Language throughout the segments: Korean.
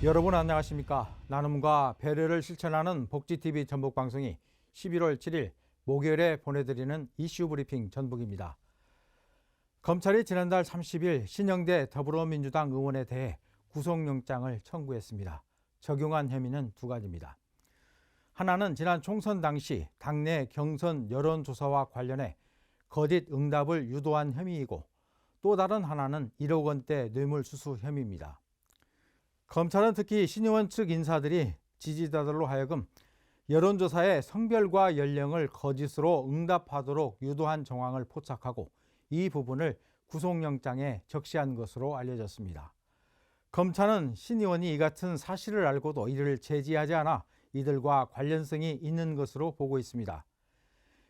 여러분 안녕하십니까? 나눔과 배려를 실천하는 복지TV 전북방송이 11월 7일 목요일에 보내드리는 이슈 브리핑 전북입니다. 검찰이 지난달 30일 신영대 더불어민주당 의원에 대해 구속영장을 청구했습니다. 적용한 혐의는 두 가지입니다. 하나는 지난 총선 당시 당내 경선 여론조사와 관련해 거짓 응답을 유도한 혐의이고, 또 다른 하나는 1억 원대 뇌물수수 혐의입니다. 검찰은 특히 신 의원 측 인사들이 지지자들로 하여금 여론조사에 성별과 연령을 거짓으로 응답하도록 유도한 정황을 포착하고 이 부분을 구속영장에 적시한 것으로 알려졌습니다. 검찰은 신 의원이 이 같은 사실을 알고도 이를 제지하지 않아 이들과 관련성이 있는 것으로 보고 있습니다.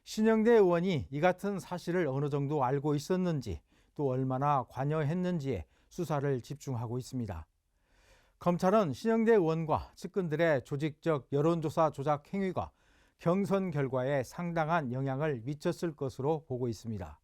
신영대 의원이 이 같은 사실을 어느 정도 알고 있었는지, 또 얼마나 관여했는지에 수사를 집중하고 있습니다. 검찰은 신영대 의원과 측근들의 조직적 여론조사 조작 행위가 경선 결과에 상당한 영향을 미쳤을 것으로 보고 있습니다.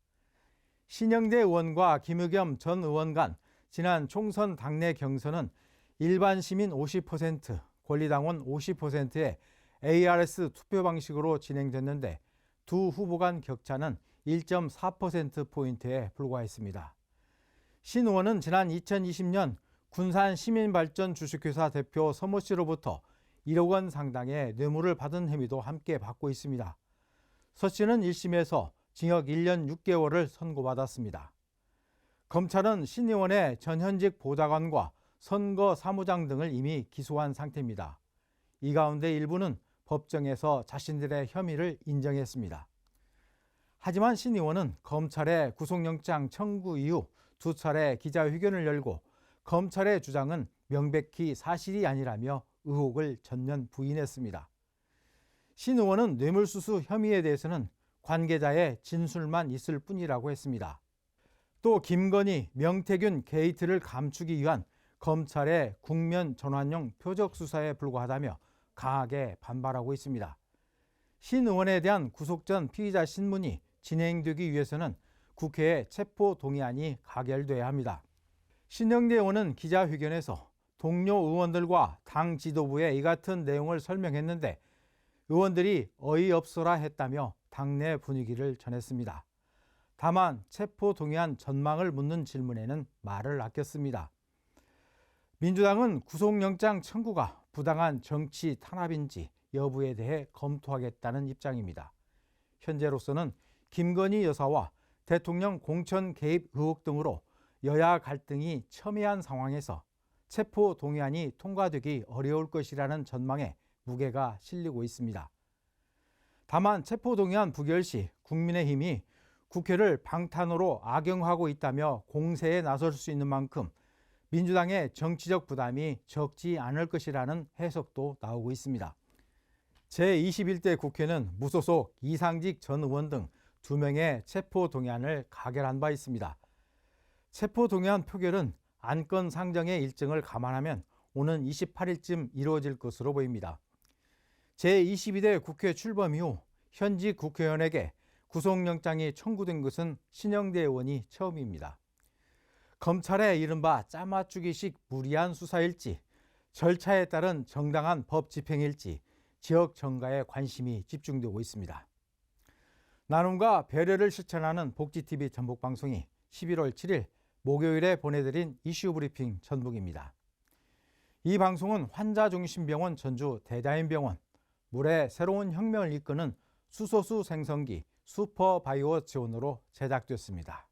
신영대 의원과 김의겸 전 의원 간 지난 총선 당내 경선은 일반 시민 50%, 권리당원 50%의 ARS 투표 방식으로 진행됐는데 두 후보 간 격차는 1.4%포인트에 불과했습니다. 신 의원은 지난 2020년 군산 시민발전 주식회사 대표 서모 씨로부터 1억 원 상당의 뇌물을 받은 혐의도 함께 받고 있습니다. 서 씨는 1심에서 징역 1년 6개월을 선고받았습니다. 검찰은 신 의원의 전현직 보좌관과 선거 사무장 등을 이미 기소한 상태입니다. 이 가운데 일부는 법정에서 자신들의 혐의를 인정했습니다. 하지만 신 의원은 검찰의 구속영장 청구 이후 두 차례 기자회견을 열고 검찰의 주장은 명백히 사실이 아니라며 의혹을 전면 부인했습니다. 신 의원은 뇌물수수 혐의에 대해서는 관계자의 진술만 있을 뿐이라고 했습니다. 또 김건희, 명태균 게이트를 감추기 위한 검찰의 국면 전환용 표적 수사에 불과하다며 강하게 반발하고 있습니다. 신 의원에 대한 구속 전 피의자 신문이 진행되기 위해서는 국회에 체포 동의안이 가결돼야 합니다. 신영대 의원은 기자회견에서 동료 의원들과 당 지도부에 이 같은 내용을 설명했는데 의원들이 어이없어라 했다며 당내 분위기를 전했습니다. 다만 체포 동의안 전망을 묻는 질문에는 말을 아꼈습니다. 민주당은 구속영장 청구가 부당한 정치 탄압인지 여부에 대해 검토하겠다는 입장입니다. 현재로서는 김건희 여사와 대통령 공천 개입 의혹 등으로 여야 갈등이 첨예한 상황에서 체포 동의안이 통과되기 어려울 것이라는 전망에 무게가 실리고 있습니다. 다만 체포 동의안 부결 시 국민의힘이 국회를 방탄으로 악용하고 있다며 공세에 나설 수 있는 만큼 민주당의 정치적 부담이 적지 않을 것이라는 해석도 나오고 있습니다. 제21대 국회는 무소속 이상직 전 의원 등 2명의 체포 동의안을 가결한 바 있습니다. 체포 동의안 표결은 안건 상정의 일정을 감안하면 오는 28일쯤 이루어질 것으로 보입니다. 제22대 국회 출범 이후 현직 국회의원에게 구속영장이 청구된 것은 신영대 의원이 처음입니다. 검찰의 이른바 짜맞추기식 무리한 수사일지, 절차에 따른 정당한 법 집행일지 지역 정가에 관심이 집중되고 있습니다. 나눔과 배려를 실천하는 복지TV 전북방송이 11월 7일 목요일에 보내드린 이슈 브리핑 전북입니다. 이 방송은 환자중심병원 전주 대자연병원, 물의 새로운 혁명을 이끄는 수소수 생성기 슈퍼바이오 지원으로 제작됐습니다.